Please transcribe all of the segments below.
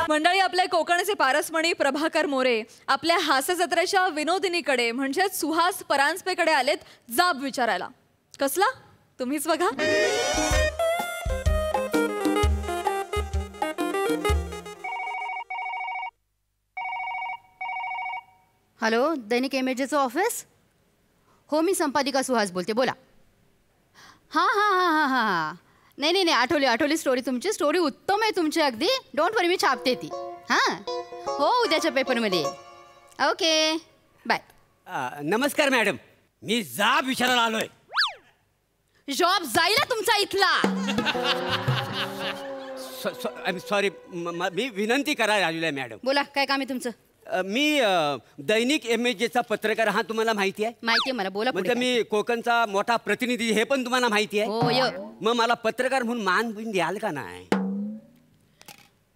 मंडळी, आपले कोकणचे पारसमणी प्रभाकर मोरे आपल्या हास्य जत्रेच्या विनोदिनीकडे म्हणजेच सुहास परांजपेकडे आलेत जाब विचारायला. कसला? तुम्हीच बघा. हॅलो, दैनिक इमेजेचं ऑफिस? हो, मी संपादिका सुहास बोलते, बोला. हां हां हां हां हां हां नाही, आठवली स्टोरी तुमची. स्टोरी उत्तम आहे तुमची, अगदी. डोंट वरी, मी छापते ती. हां हो, उद्याच्या पेपरमध्ये. Okay, bye. नमस्कार मॅडम, मी जाब विचारायला आलोय. जॉब जाईला तुमचा इथला. सॉरी, मी विनंती करायला आलेलो आहे मॅडम. बोला, काय काम आहे तुमचं? मी दैनिक इमेजेसचा पत्रकार. हा तुम्हाला माहिती आहे? माहिती आहे मला, बोला. म्हणजे मी कोकणचा मोठा प्रतिनिधी, हे पण तुम्हाला माहिती आहे. हो. मग मला पत्रकार म्हणून मान बिन द्याल का नाही?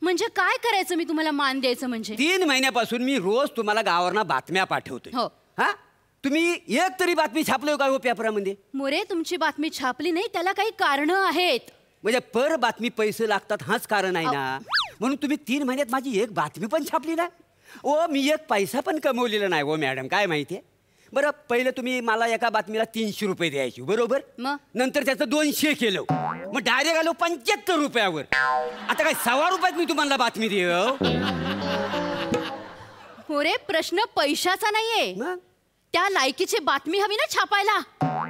म्हणजे काय करायचं मी तुम्हाला मान द्यायचं? म्हणजे 3 महिन्यापासून मी रोज तुम्हाला गावावरनं बातम्या पाठवतोय. हो. हा, तुम्ही एक तरी बातमी छापली का हो पेपरामध्ये? मोरे, तुमची बातमी छापली नाही, त्याला काही कारण आहेत. म्हणजे पर बातमी पैसे लागतात, हाच कारण आहे ना. म्हणून तुम्ही 3 महिन्यात माझी एक बातमी पण छापली नाही. ओ, मी एक पैसा पण कमवलेला नाही हो मॅडम. काय माहितीये? बरं, पहिलं तुम्ही मला एका बातमीला 300 रुपये द्यायची, बरोबर? नंतर त्याचं 200 केलं, मग डायरेक्ट आलो 75 रुपयावर. आता काय 1.25 रुपयात मी तुम्हाला बातमी देऊ? मोरे, प्रश्न पैशाचा नाहीये, त्या लायकीची बातमी हवी ना छापायला.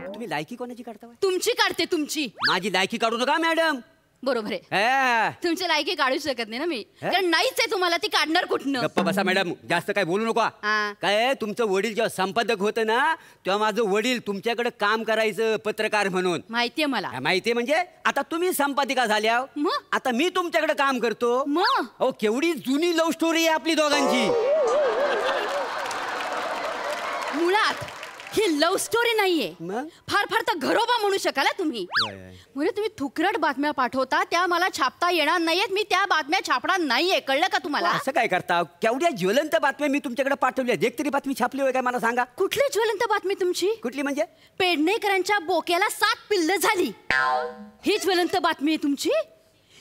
तुम्ही लायकी कोणाची काढता? तुमची काढते, तुमची. माझी लायकी काढू नका मॅडम. बरोबर आहे, तुमची लायकी काढू शकत नाही ना मी, कारण नाहीच आहे तुम्हाला, ती काढणार कुठनं? गप्पा बसा मॅडम, जास्त काय बोलू नका. काय, तुमचं वडील जेव्हा संपादक होतं ना, तेव्हा माझं वडील तुमच्याकडे काम करायचं पत्रकार म्हणून. माहितीये मला. माहितीये म्हणजे आता तुम्ही संपादिका झाल्या, आता मी तुमच्याकडे काम करतो. अहो, केवढी जुनी लव्ह स्टोरी आहे आपली दोघांची. मुळात ही लव्ह स्टोरी नाहीये, फार तर घरोबा म्हणू शकाल तुम्ही. म्हणजे तुम्ही थुकरट बातम्या पाठवता, त्या मला छापता येणार नाहीयेत. मी त्या बातम्या छापणार नाहीये, कळलं का तुम्हाला? असं काय करता? केवढ्या ज्वलंत बातम्या मी तुमच्याकडे पाठवल्या, एक तरी बातमी छापली होय काय मला सांगा? कुठली ज्वलंत बातमी तुमची? कुठली म्हणजे? पेडणेकरांच्या बोक्याला 7 पिल्लं झाली, ही ज्वलंत बातमी आहे तुमची.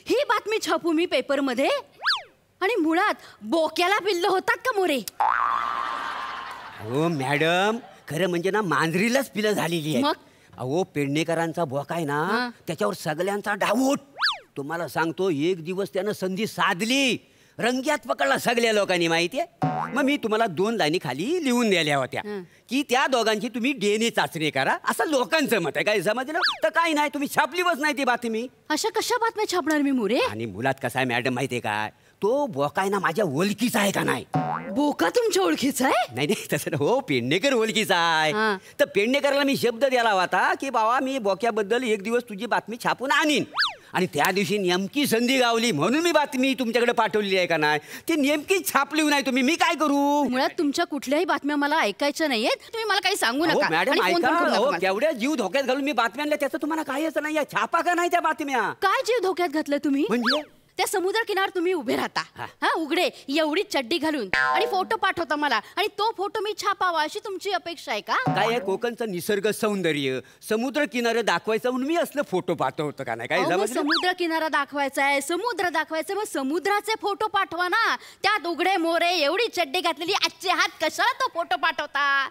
ही बातमी छापू मी पेपरमध्ये, आणि मुळात बोक्याला पिल्लं होतात का मोरे? हो मॅडम, खरं म्हणजे ना, मांजरीलाच पिलं झालेली आहे. अहो, पेडणेकरांचा बोका आहे ना, त्याच्यावर सगळ्यांचा डाऊट. तुम्हाला सांगतो, एक दिवस त्यानं संधी साधली, रंग्यात पकडला सगळ्या लोकांनी, माहितीये. मग मी तुम्हाला 2 लाईनी खाली लिहून द्यायला होत्या की त्या दोघांची तुम्ही DNA चाचणी करा, असं लोकांचं मत आहे. काय समजलं? तर काही नाही, तुम्ही छापलीच नाही ती बातमी. अशा कशा बातम्या छापणार मी मोरे? आणि मुलात कसा आहे मॅडम माहितीये काय, तो बोका आहे ना माझ्या ओळखीचा आहे का नाही. बोका तुमच्या ओळखीचा आहे? नाही तसं हो, पेडणेकर ओळखीचा आहे. तर पेडणेकरला मी शब्द द्यायला होता की बाबा, मी बोक्याबद्दल एक दिवस तुझी बातमी छापून आणीन. आणि त्या दिवशी नेमकी संधी गावली, म्हणून मी बातमी तुमच्याकडे पाठवलेली आहे का नाही. ती नेमकी छापली नाही तुम्ही, मी काय करू? मुळात तुमच्या कुठल्याही बातम्या मला ऐकायच्या नाहीयेत, तुम्ही मला काही सांगू नका. मॅडम ऐका, केवढ्या जीव धोक्यात घालून मी बातम्या आणल्या, त्याचं तुम्हाला काहीच नाही. छापा का नाही त्या बातम्या? काय जीव धोक्यात घातलं तुम्ही? म्हणजे त्या समुद्र किनार तुम्ही उभे राहता, हा, उघडे, एवढी चड्डी घालून, आणि फोटो पाठवता मला, आणि तो फोटो मी छापावा अशी तुमची अपेक्षा आहे का? काय आहे, कोकणचं निसर्ग सौंदर्य, समुद्र किनारे दाखवायचं म्हणून मी असलं फोटो पाठवतो का नाही? काय समुद्र किनारा दाखवायचा आहे, समुद्र दाखवायचं, मग समुद्राचे फोटो पाठवा ना. त्यात उघडे मोरे, एवढी चड्डी घातलेली, आजचे हात, कशाला तो फोटो पाठवता?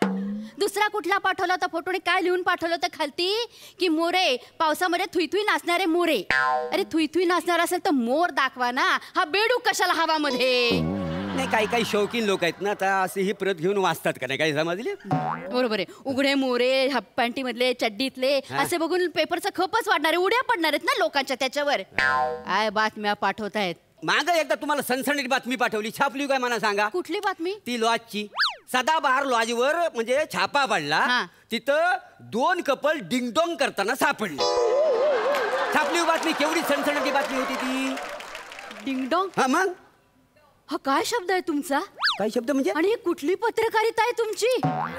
दुसरा कुठला पाठवला होता फोटो? काय लिहून पाठवलं होतं खालती? की मोरे, पावसामध्ये थुईथुई नाचणारे मोरे. अरे, थुईथुई नाचणार असेल तर मोर दाखवा ना, हा बेडूक कशाला हवामध्ये? नाही, काही शौकीन लोक आहेत ना, आता असे ही प्रत घेऊन वाचतात का नाही? काही समजले? बरोबर आहे, उघडे मोरे, हाफ पॅन्टी मधले, चड्डीतले, असे बघून पेपरचा खपच वाढणार आहे, उड्या पडणार आहेत ना लोकांच्या त्याच्यावर. काय बातम्या पाठवतायत? मागं एकदा तुम्हाला सनसनीत बातमी पाठवली, छापली काय मला सांगा? कुठली बातमी? ती लॉजची. सदाबहार लॉजवर म्हणजे छापा पडला, तिथं 2 कपल डिंगडोंग करताना सापडले. छापली बातमी, केवढी सनसनीत बातमी होती ती. डिंगडोंग? हा, मग हा काय शब्द आहे तुमचा? काय शब्द म्हणजे? आणि ही कुठली पत्रकारिता आहे तुमची?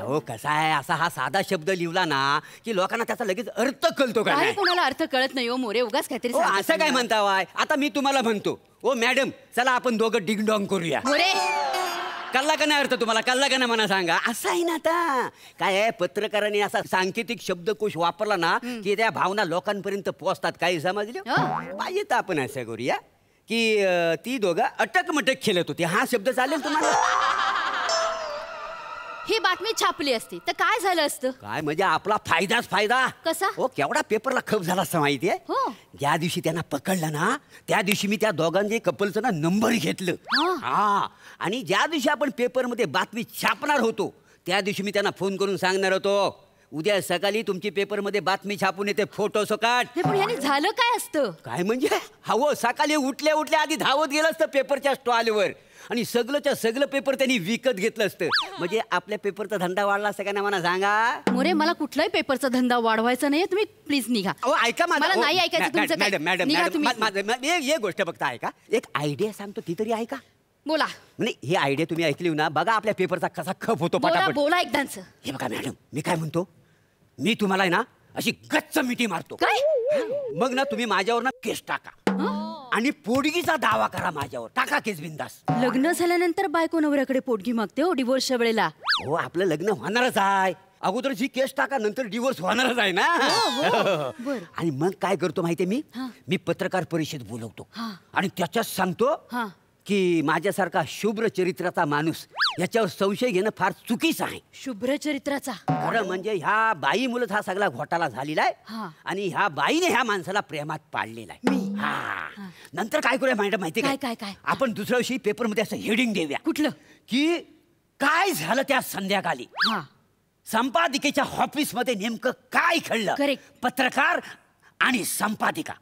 हो, कसा आहे, असा हा साधा शब्द लिहिला ना की लोकांना त्याचा लगेच अर्थ कळतो. काय कोणाला अर्थ कळत नाही हो मोरे, उगाच काहीतरी असं काय म्हणता वाय? आता मी तुम्हाला म्हणतो, ओ मॅडम, चला आपण दोघं डिंगडोंग करूया. मोरे, कळला का नाही अर्थ तुम्हाला? कळला का नाही मला सांगा. असं आहे ना आता काय आहे, पत्रकारांनी असा सांकेतिक शब्दकोश वापरला ना की त्या भावना लोकांपर्यंत पोहोचतात. काही समजले पाहिजे तर आपण असं करूया की ती दोघं अटक मटक खेळत होती. हा शब्द चालेल तुम्हाला? ही बातमी छापली असती तर काय झालं असतं? काय म्हणजे आपला फायदाच फायदा. कसा? हो, केवढा पेपरला खप झाला असं माहितीये. हो. ज्या दिवशी त्यांना पकडलं ना त्या दिवशी मी त्या दोघांचे कपलचं ना नंबर घेतलं. हा, आणि ज्या दिवशी आपण पेपरमध्ये बातमी छापणार होतो त्या दिवशी मी त्यांना फोन करून सांगणार होतो उद्या सकाळी तुमची पेपरमध्ये बातमी छापून येते, फोटो सकाट. पण याने झालं काय असतं? काय म्हणजे हवं सकाळी उठल्या उठल्या आधी धावत गेलं असतं पेपरच्या स्टॉलवर आणि सगळंच्या सगळं पेपर त्यांनी विकत घेतलं असतं. म्हणजे आपल्या पेपरचा धंदा वाढला असता का नाही मला सांगा. मोरे मला कुठलाही पेपरचा धंदा वाढवायचा नाहीये, तुम्ही प्लीज निघा. ऐका मला नाही ऐकायचं तुमचं काय. मॅडम मॅडम निघा तुम्ही. मॅडम एक गोष्ट फक्त ऐका. एक आयडिया सांगतो ती तरी ऐका. बोला म्हणजे ही आयडिया तुम्ही ऐकली ना बघा आपल्या पेपरचा कसा खप होतो बोला पटापट. बोला एकदाच. हे बघा मॅडम मी काय म्हणतो, मी तुम्हाला आहे ना अशी गच्च मिठी मारतो. काय? मग ना तुम्ही माझ्यावर ना केस टाका आणि पोटगीचा दावा करा माझ्यावर. टाका केस बिंदास. लग्न झाल्यानंतर बायको नवऱ्याकडे पोटगी मागते हो डिवोर्सच्या वेळेला. हो आपलं लग्न होणारच आहे, अगोदर जी केस टाका नंतर डिवोर्स होणारच आहे ना. बर. आणि मग काय करतो माहितीये मी पत्रकार परिषद बोलवतो आणि त्याच्यात सांगतो की माझ्यासारखा शुभ्र चरित्राचा माणूस याच्यावर संशय घेणं फार चुकीचं आहे. शुभ्र चरित्राचा? खरं म्हणजे ह्या बाईमुळेच हा सगळा घोटाळा झालेला आहे आणि ह्या बाईने ह्या माणसाला प्रेमात पाडलेला आहे. हा, नंतर काय करूया मॅडम माहिती काय काय काय? आपण दुसऱ्या दिवशी पेपर मध्ये असं हेडिंग देऊया. कुठलं? की काय झालं त्या संध्याकाळी संपादिकेच्या ऑफिस मध्ये नेमकं काय घडलं. करेक्ट. पत्रकार आणि संपादिका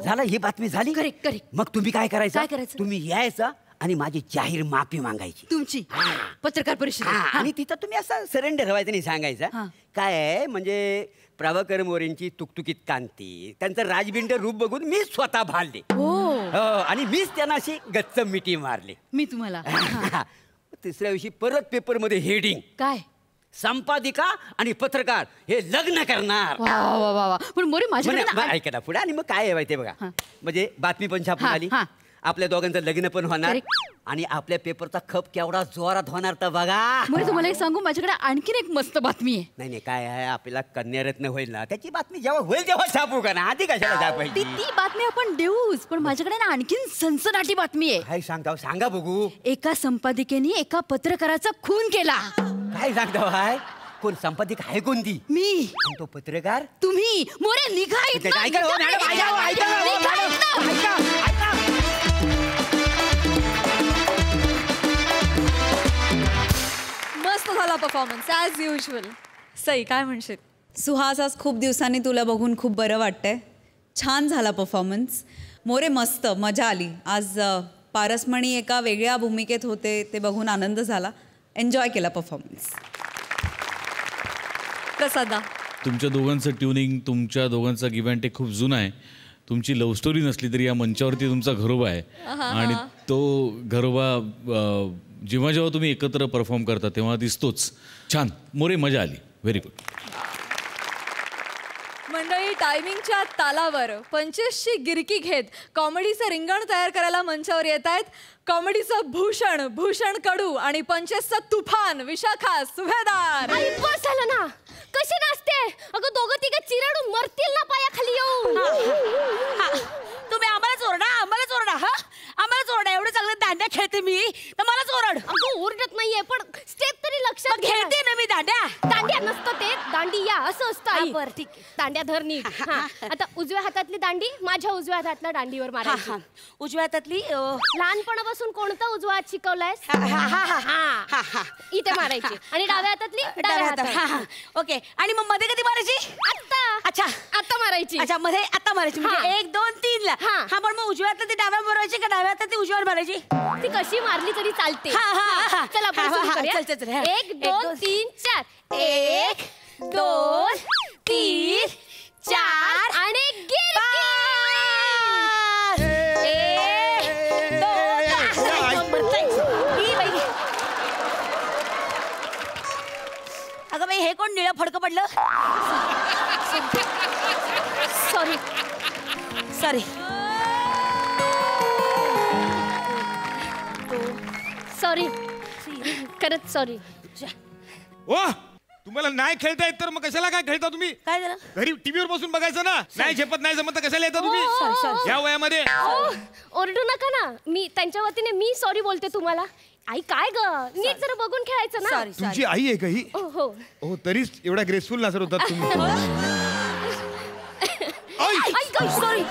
झालं, ही बातमी झाली. Correct correct. मग तुम्ही काय करायचं? काय करायचं? तुम्ही यायचं आणि माझी जाहीर माफी मागायची तुमची पत्रकार परिषद. आणि तिथं तुम्ही असं सरेंडर व्हायचं नाही सांगायचं. काय आहे म्हणजे प्रभाकर मोरेंची तुकतुकीत कांती त्यांचं राजबिंड रूप बघून मी स्वतः भालले आणि मीच त्यांना अशी गच्च मिठी मारली. मी तुम्हाला तिसऱ्या दिवशी परत पेपर मध्ये हेडिंग काय? संपादिका आणि पत्रकार हे लग्न करणार. वा वा वा वा. पण मोरे माझ्याकडे ऐका ना पुढे. आणि मग काय आहे माहिती बघा म्हणजे बातमी पण छापून आली, आपल्या दोघांचं लग्न पण होणार आणि आपल्या पेपरचा खप केवढा जोरात होणार तर बघा. मोरे तुम्हाला एक सांगू, माझ्याकडे आणखीन एक मस्त बातमी आहे. नाही नाही काय आहे, आपल्याला कन्यारत्न होईल ना त्याची बातमी जेव्हा होईल तेव्हा छापू का ना, आधी कशाला छापायची? ती बातमी आपण देऊच, पण माझ्याकडे ना आणखीन सनसनाटी बातमी आहे. काय सांगता सांगा बघू. एका संपादिकेने एका पत्रकाराचा खून केला. काय सांगता हाय? कोण संपादिक आहे कोणती? मी. तो पत्रकार तुम्ही. मोरे निघा इथनं. ऐका हो, मॅडम, ऐका हो, ऐका हो, निघा मॅडम, इथनं. ऐका, ऐका. मस्त झाला परफॉर्मन्स ॲज युजल. सई काय म्हणशील? सुहास आज खूप दिवसांनी तुला बघून खूप बरं वाटतंय. छान झाला परफॉर्मन्स. मोरे मस्त मजा आली आज. पारसमणी एका वेगळ्या भूमिकेत होते ते बघून आनंद झाला. एन्जॉय केला परफॉर्मन्स. प्रसादा तुमच्या दोघांचं ट्युनिंग, तुमच्या दोघांचा गिव्ह अँड टेक खूप जुना आहे. तुमची लव्ह स्टोरी नसली तरी या मंचावरती तुमचा घरोबा आहे आणि तो घरोबा जेव्हा जेव्हा तुम्ही एकत्र परफॉर्म करता तेव्हा दिसतोच. छान मोरे, मजा आली. Very good. मंडळी टायमिंगच्या तालावर 25ची गिरकी घेत कॉमेडीचं रिंगण तयार करायला मंचावर येत आहेत. कॉमेडीचं भूषण भूषण कडू आणि 25चं तुफान विशाखा सुभेदार. बस झालं ना. कशी नाचते अगं, दोघं तिघं चिरडून मरतील ना पायाखाली येऊन. तुम्ही आम्हालाच ओरडा, आम्हालाच ओरडा. आम्हालाच ओरडा. एवढं चांगलं दांड्या खेळते मी तर मलाच ओरड. अगं ओरडत नाहीये, पण स्टेप तरी लक्षात घे. खेळते ना मी दांड्या. दांड्या नसतं ते, दांडिया असं असतं. आई बरं ठीक आहे. दांड्या धर नीट. आता उजव्या हातातली दांडी माझ्या उजव्या हातातल्या दांडीवर मारायची. उजव्या हातातली लहानपणापासून कोणता उजवा हात शिकवलायस? इथे मारायची. आणि डाव्या हातातली डाव्या हातात. ओके. आणि मग मध्ये कधी मारायची? आता. अच्छा आता मारायची. अच्छा मध्ये आता मारायची म्हणजे 1 2 3 ला. हा पण मग उजव्या हातात ती डाव्या मारायची का डाव्या हातात ती उजव्यावर मारायची? ती कशी मारली तरी चालते. चला आपण सुरू करूया. चल 1 2 3 4. 1 2 3 4 आणि गिरकी. 1 2. अगं बाई हे कोण निळं फडकं पडलं? Sorry sorry sorry. खरंच सॉरी. वा तुम्हाला नाही खेळता येत तर मग कशाला काय खेळता तुम्ही? काय झालं? घरी टीव्हीवर बसून बघायचं ना. नाही झेपत नाही जमत तर कशाला येता तुम्ही या वयामध्ये? ओरडू नका ना. मी त्यांच्या वतीने मी सॉरी बोलते तुम्हाला. आई काय ग नीट जरा बघून खेळायचं ना. सॉरी तुमची आई आहे का ही? हो हो तरीच एवढा ग्रेसफुल नजर होतात तुम्ही. Sorry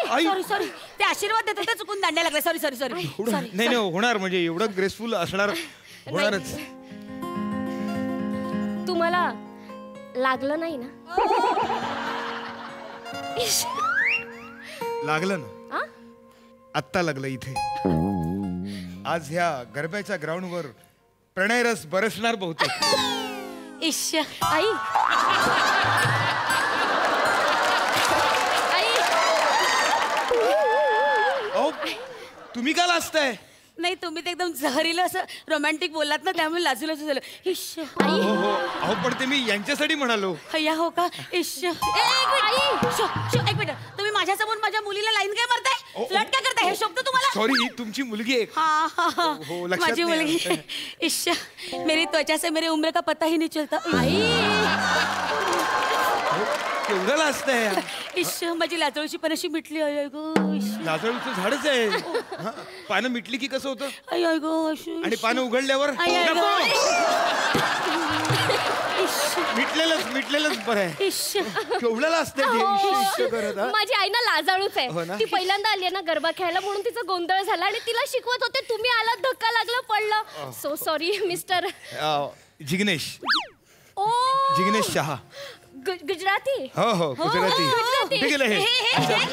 I! सॉरी सॉरी ते आशीर्वाद देत होते चुकून दांड्या लागले. सॉरी सॉरी सॉरी नाही नाही होणार म्हणजे एवढं ग्रेसफुल असणार होणारच. तुम्हाला लागलं नाही ना? लागलं ना? आत्ता लागलं इथे. आज ह्या गरब्याच्या ग्राउंडवर प्रणय रस बरसणार बहुतेक. इश्श आई आई अहो तुम्ही का लाजताय? नाही तुम्ही ते एकदम जहरीलं असं रोमॅन्टिक बोललात ना त्यामुळे लाजूला झालं. इश्श हो हो अहो पण ते मी यांच्यासाठी म्हणालो. हय्या हो का? इश्श एक मिनिट तुम्ही माझ्यासमोर माझ्या मुलीला लाईन काय मारताय? फ्लर्ट काय करताय? हे शब्द तुम्हाला? सॉरी तुमची मुलगी आहे. हो, लक्षात माझी नाही मुलगी. इश्श मेरी त्वचा से मेरे उम्र का पता ही नहीं चलता. केवढं लाजताय? इश्श माझी लाजळूची पण अशी मिटली. अय गो लाजळूचं झाडच आहे. हा, पानं मिटली की कसं होतं? अय गो अशी आणि पानं उघडल्यावर मिटलेलंच बरं आहे. इश्श केवढं लाजतंय करत हा? माझी आई ना लाजाळूच हो ना? आहे. ती पहिल्यांदा आली आहे ना गरबा खेळायला म्हणून तिचा गोंधळ झाला आणि तिला शिकवत होते तुम्ही आला धक्का लागला पडलं. So sorry mister. जिग्नेश ओ जिग्नेश शहा. गुजराती. हो हो गुजराती. कुठे गेलं हे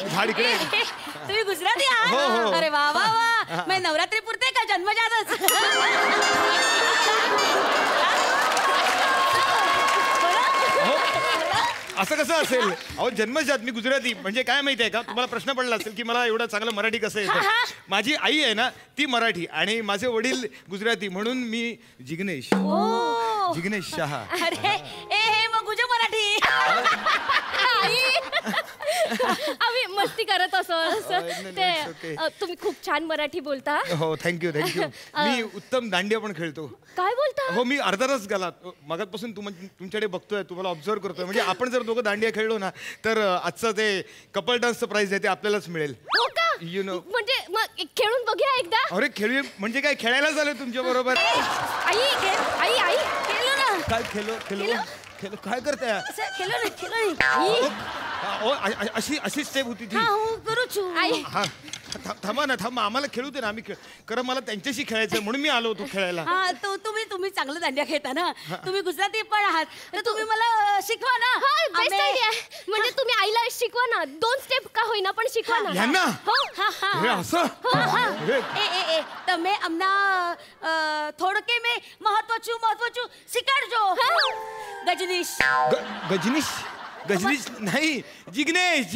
झाड इकडे? तुम्ही गुजराती हो, आहात? हो. अरे वा वा वा मग नवरात्री पुरते का जन्मजातच? असं कसं असेल? अहो जन्मजात मी गुजराती. म्हणजे काय माहिती आहे का तुम्हाला प्रश्न पडला असेल की मला एवढं चांगलं मराठी कसं येतं. माझी आई आहे ना ती मराठी आणि माझे वडील गुजराती म्हणून मी जिग्नेश जिग्नेश शहा. अरे हे मग गुज मराठी. आम्ही मस्ती करत असो नाही, ते okay. तुम्ही खूप छान मराठी बोलता. हो थँक्यू मी उत्तम दांडिया पण खेळतो. काय बोलता? हो मी अर्धा तास गेला मगातपासून तुमच्याकडे बघतोय तुम्हाला ऑब्झर्व करतोय. म्हणजे आपण जर दोघं दांडिया खेळलो ना तर आजचं ते कपल डान्सचं प्राइज आहे ते आपल्यालाच मिळेल. हो का? You know. म्हणजे मग खेळून बघूया एकदा. अरे खेळूया म्हणजे काय खेळायला झालं तुमच्या बरोबर? आई आई आई खेळलो ना. काय खेळलो काय करताय? खेळलो नाही. अशी स्टेप होती ती. हा हो करू छु. आई हा थांबा आम्हाला खेळू दे ना. आम्ही कारण मला त्यांच्याशी खेळायचं म्हणून मी आलो होतो खेळायला. हा तो तुम्ही चांगलं दांडिया खेळता ना. तुम्ही गुजराती पण आहात तर तुम्ही मला शिकवा ना. Best idea. म्हणजे तुम्ही आईला शिकवा ना. 2 स्टेप का होईना पण शिकवा ना. यांना हो हा हा हे असं हे, ए તમે અમના થોડકે મે મહત્વ શીખવાડજો. ગજનીશ गजनीश नाही जिग्नेश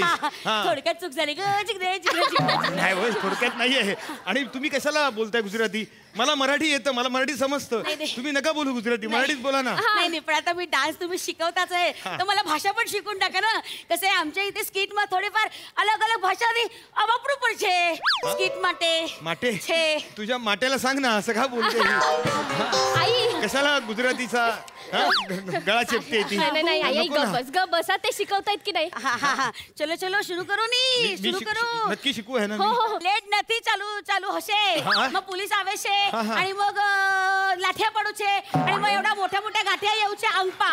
हा. थोडक्यात चूक झाली ग. जिग्नेश नाही होय थोडक्यात नाही आहे. आणि तुम्ही कशाला बोलताय गुजराती? मला मराठी येतं मला मराठी समजतं. तुम्ही नका बोलू गुजराती मराठीत बोला ना. नाही पण आता मी डान्स तुम्ही शिकवताच आहे तर मला भाषा पण शिकून टाका ना. कसं आहे आमच्या इथे स्किट માં थोडेफार अलग अलग भाषा वापरू પડશે स्किट माटे छे. तुझ्या माट्याला सांग ना असं का बोलते? आई कशाला गुजरातीचा गळा चेपते ती? नाही आई ग बसा. ते शिकवतायत की नाही? हा चलो शुरू करू नी. शुरू करू. नक्की शिकू आहे ना हो मी? हो લેટ નથી ચાલુ હશે. મग પોલીસ આવે છે आणि मग લાઠિયા પડું છે आणि मग एवढा मोठ्या गाठिया येऊ છે अंगपा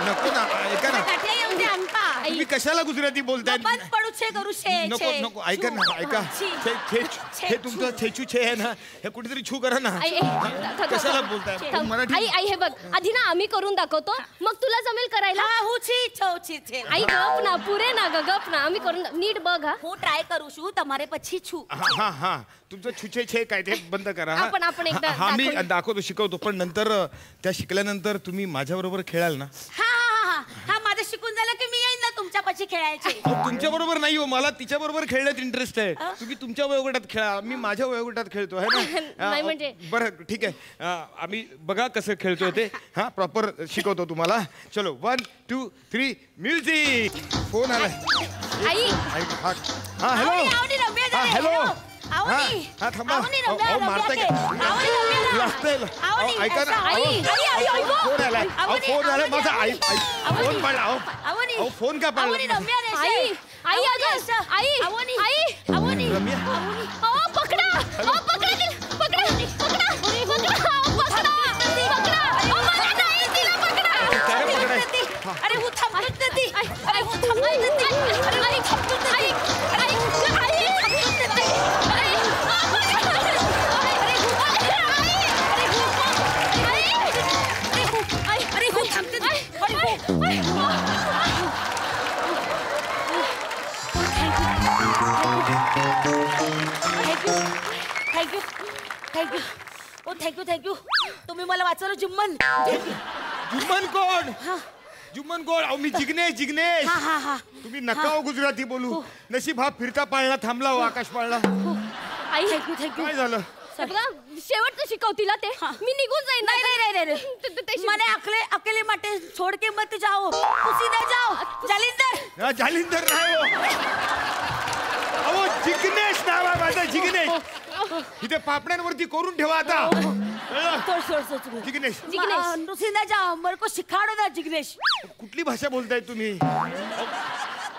नको ना ऐका ना. गाठिया येऊ છે अंगपा. तुम्ही कशाला गुजराती बोलताय? बंद पडू છે करू છે. नको ऐका ना ऐका. हे तुमचं छेचू छे आहे ना हे कुठेतरी छू करा ना. कशाला बोलताय मराठी? आई हे बघ आधी ना आम्ही करून दाखवतो मग तुला जमेल करायला. હું छी. आई गप ना पुरे ना गप ना आम्ही करून नीट बघ. हा હું ટ્રાય કરું છું તમારે પછી છું. हा तुमचं छुछे छे काय ते बंद करा. आपण एकदा हा मी दाखवू. दाखवतो शिकवतो पण नंतर त्या शिकल्यानंतर तुम्ही माझ्या बरोबर खेळाल ना? हा माझं शिकून झालं की मी येईन ना तुमच्या पाशी खेळायचे. तुमच्या बरोबर नाही हो मला तिच्या बरोबर खेळण्यात इंटरेस्ट आहे. तुम्ही तुमच्या वयोगटात खेळा मी माझ्या वयोगटात खेळतो आहे नाही ना. म्हणजे. बरं ठीक आहे आम्ही बघा कसं खेळतो ते. हा प्रॉपर शिकवतो तुम्हाला. चलो 1 2 3 म्युझिक. फोन आलाय. आई हा हॅलो. आवडी रम्या झाली. हॅलो आवनी हा थांबा आवनी अहो, रम्या मारताय रम्या का? के आवनी रम्या लागतंय. आवनी अहो, ऐका ना. आई आई आई आई फोन आलाय अहो, फोन आलाय माझा आई फोन पाडला आवनी अहो फोन का आवनी पाडला रम्या रे आई आई अगं आई आवनी आई आवनी रम्या अहो पकडा अहो पकडा तिला पकडा पकडा पकडा अहो, पकडा पकडा अहो, मला नाही तिला पकडा काय रे पकडाय? अरे हो थांबत ती अरे हो थांबत ती अरे आई थांबत ती थँक्यू तुम्ही मला वाचवलं जुम्मन जुम्मन कोण जुम्मन कोण अहो मी जिग्नेश हा तुम्ही नका हो गुजराती बोलू नशीब हा फिरता पाळणा थांबला हो आकाश पाळणा आई थँक्यू काय झालं बघा शेवटचं शिकवतीला ते मी निघून जाईन नहीं मैंने अकेले मटे छोड़ के मत जाओ उसी ने जाओ जालिंदर जालिंदर नाही हो अहो जिग्नेश नाव आहे माझं जिग्नेश इथे पापड्यांवरती करून ठेवा आता सोड जिग्नेश उसी ने जाओ मेरे को सिखाड़ो ना जिग्नेश कुठली भाषा बोलताय तुम्ही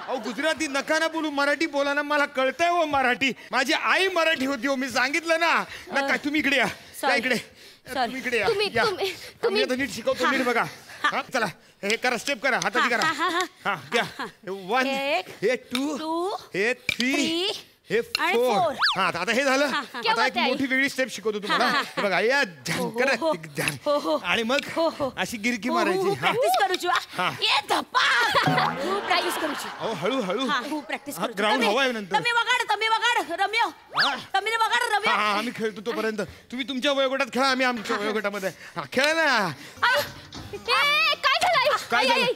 अहो गुजराती नका ना बोलू मराठी बोला ना मला कळतंय हो मराठी माझी आई मराठी होती हो मी सांगितलं ना नका तुम्ही इकडे या इकडे तुम्ही इकडे या तुम्ही आता नीट शिकवतो नीट बघा हा चला हे करा स्टेप करा हाताची करा हा घ्या 1 हे 2 हे 3 हे 4 हा आता हे झालं आता एक मोठी वेगळी स्टेप शिकवतो तुम्हाला हे बघा या ध्यान करा ध्यान आणि मग अशी गिरकी मारायची प्रॅक्टिस करूची ये धप्पा प्रॅक्टिस करूची अहो हळू हळू खूप प्रॅक्टिस करूची ग्राउंड हवाय नंतर तुम्ही वगाड रम्यो तुम्ही वगाड रम्यो हा आम्ही खेळतो तोपर्यंत तुम्ही तुमच्या वयोगटात खेळा आम्ही आमच्या वयोगटामध्ये हा खेळा ना काय झालं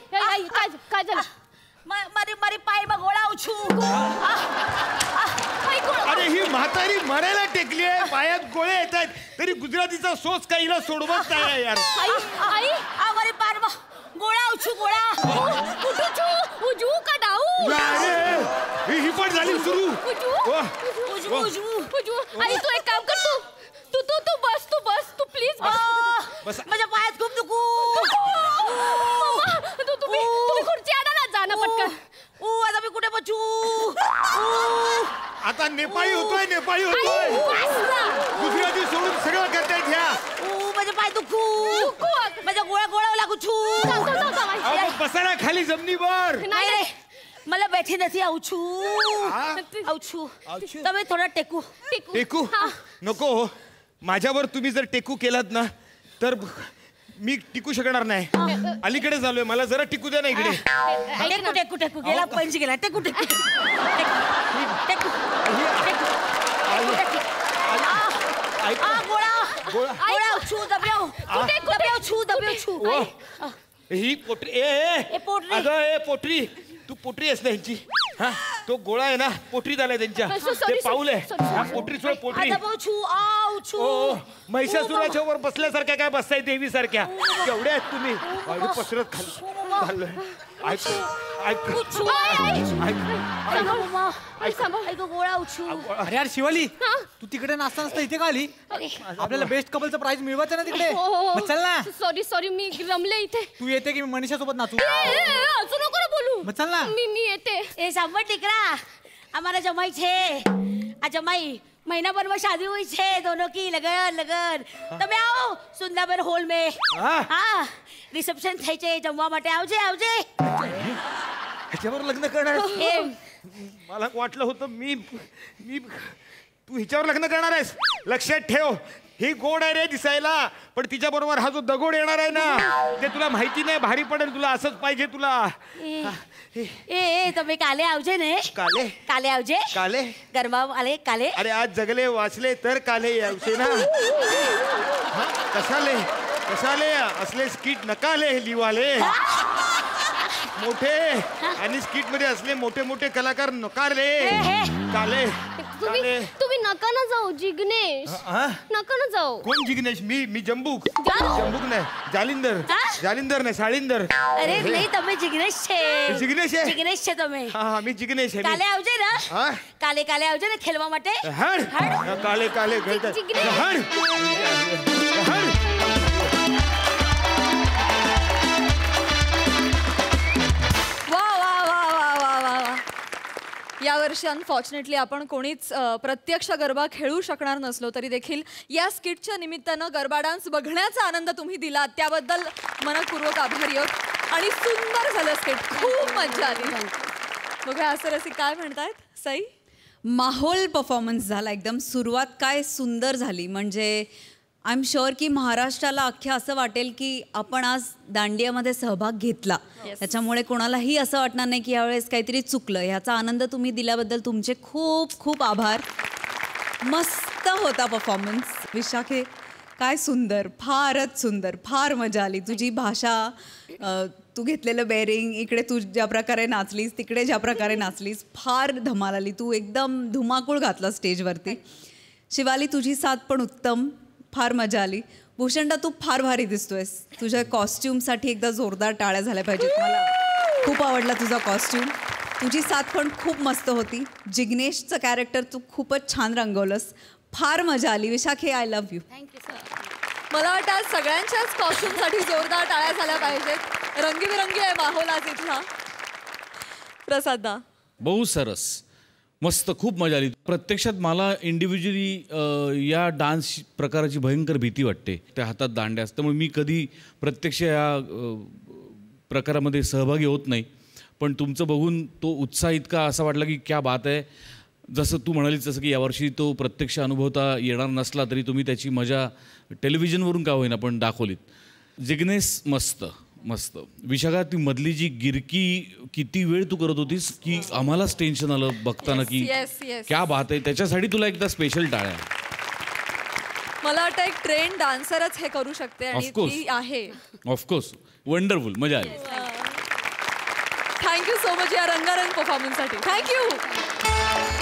काय झालं मारी पाय मग गोळा उछू अरे ही म्हातारी मरायला टेकली आहे पायात गोळे येत आहेत तरी गुजरातीचा सोच काहीला सोडवत नाही यार आई मारी पाय गोळा उछू उजू का डाऊ ही पण झाली सुरू आई तू एक काम कर तू बस तू प्लीज बस माझ्या पायात खूप दुखू तुम्ही खुर्ची आणा ना जाना पटकन आता मी कुठे बचू आता नेपाळी होतोय गुजराती सोडून सगळं करतायत ह्या माझे पाय दुखू माझ्या गोळा लागू छू बसायला खाली जमिनीवर नाही मला बैठे नथी औछू तुम्ही थोडा टेकू नको माझ्यावर तुम्ही जर टेकू केलात ना तर मी टिकू शकणार नाही अलीकडे झालोय मला जरा टिकू द्या ना इकडे टेकू गेला पंच गेला टेकू ही पोटरी तू पोटरी आहेस ना ह्यांची हा तो गोळा आहे ना पोटरीत आलाय त्यांच्या ते पाऊल आहे पोटरी सोड पोटरी महिषासुराच्या वर बसल्यासारख्या काय बसताय देवी सारख्या केवढ्या आहेत तुम्ही पसरत खाल्लं अरे यार शिवाली तू तिकडे नाचता नसता इथे का आली आपल्याला बेस्ट कपलचं प्राइज मिळवायचं ना तिकडे मग चल ना सॉरी मी रमले इथे तू येते की मी मनीषा सोबत नाचू असं नको बोलू मग चल ना मी येते ए सांबर टिकरा हमारा जमाई छे जमाई महीना भर में शादी हुई छे दोनों की लगन તમે આવો સુંદરબન હોલ में હા રિસેપ્શન થઈ છે જમવા માટે આવજે ह्याच्यावर लग्न करणार मला वाटलं होतं मी तू हिच्यावर लग्न करणार आहेस लक्षात ठेव ही गोड आहे रे दिसायला पण तिच्या बरोबर हा जो दगोड येणार आहे ना ते तुला माहिती नाही भारी पडेल तुला असंच पाहिजे तुला તમે કાલે આવજે ને કાલે આવજે काले गरबा आले काले अरे आज जगले वाचले तर काले यावशे ना कशाले असले स्किट नकाले लिवाले मोठे आणि स्किट मध्ये असले मोठे मोठे कलाकार नकार रे काले तुम्ही नका ना जाऊ जिग्नेश, नका ना जाऊ. कोण जिग्नेश? मी जंबूक नाही, जालिंदर नाही, साळिंदर. अरे નહીં તમે જિગ્નેશ છે. જિગ્નેશ છે? જિગ્નેશ છે તમે. હા मी जिग्नेश आहे. કાલે આવજે ને. કાલે આવજે ને ખેલવા માટે. हड काले यावर्षी अनफॉर्च्युनेटली आपण कोणीच प्रत्यक्ष गरबा खेळू शकणार नसलो तरी देखील या स्किटच्या निमित्तानं गरबा डान्स बघण्याचा आनंद तुम्ही दिलात त्याबद्दल मनपूर्वक आभारी आहोत. आणि सुंदर झालं स्किट, खूप मजा आली. बघा असं रसिक काय म्हणतायत सई? माहोल परफॉर्मन्स झाला एकदम. सुरुवात काय सुंदर झाली. म्हणजे आय एम शुअर की महाराष्ट्राला अख्ख्या असं वाटेल की आपण आज दांडियामध्ये सहभाग घेतला. त्याच्यामुळे कोणालाही असं वाटणार नाही की यावेळेस काहीतरी चुकलं. ह्याचा आनंद तुम्ही दिल्याबद्दल तुमचे खूप खूप आभार. मस्त होता परफॉर्मन्स. विशाखे काय सुंदर, फारच सुंदर, फार मजा आली. तुझी भाषा, तू घेतलेलं बेरिंग, इकडे तू ज्या प्रकारे नाचलीस, तिकडे ज्या प्रकारे नाचलीस, फार धमाल आली. तू एकदम धुमाकूळ घातला स्टेजवरती. शिवाली तुझी साथ पण उत्तम, फार मजा आली. भूषणदा तू फार भारी दिसतोयस. तुझ्या कॉस्ट्युमसाठी एकदा जोरदार टाळ्या झाल्या पाहिजेत. मला खूप आवडला तुझा कॉस्ट्युम. तुझी साथ पण खूप मस्त होती. जिग्नेशचं कॅरेक्टर तू खूपच छान रंगवलंस. फार मजा आली. विशाखे आय लव्ह यू. मला वाटतं आज सगळ्यांच्याच कॉस्ट्युमसाठी जोरदार टाळ्या झाल्या पाहिजेत. रंगीबिरंगी आहे माहोल आज इथला. प्रसादा बहुत सरस, मस्त, खूप मजा आली. प्रत्यक्षात मला इंडिव्हिज्युअली या डान्स प्रकाराची भयंकर भीती वाटते. त्या हातात दांड्या असतात त्यामुळे मी कधी प्रत्यक्ष या प्रकारामध्ये सहभागी होत नाही. पण तुमचं बघून तो उत्साह इतका असा वाटला की क्या बात आहे. जसं तू म्हणालीस तसं की यावर्षी तो प्रत्यक्ष अनुभवता येणार नसला तरी तुम्ही त्याची मजा टेलिव्हिजनवरून का होईना पण दाखवलीत. जिग्नेश मस्त मस्त. विशाखा ती मधली जी गिरकी किती वेळ तू करत होतीस की आम्हालाच टेन्शन आलं बघताना की क्या बात आहे. त्याच्यासाठी तुला एकदा स्पेशल टाळ्या. मला वाटतं एक ट्रेन डान्सरच हे करू शकते आणि ती आहे. ऑफकोर्स वंडरफुल, मजा आली. थँक्यू सो मच या रंगारंग परफॉर्मन्ससाठी. थँक्यू.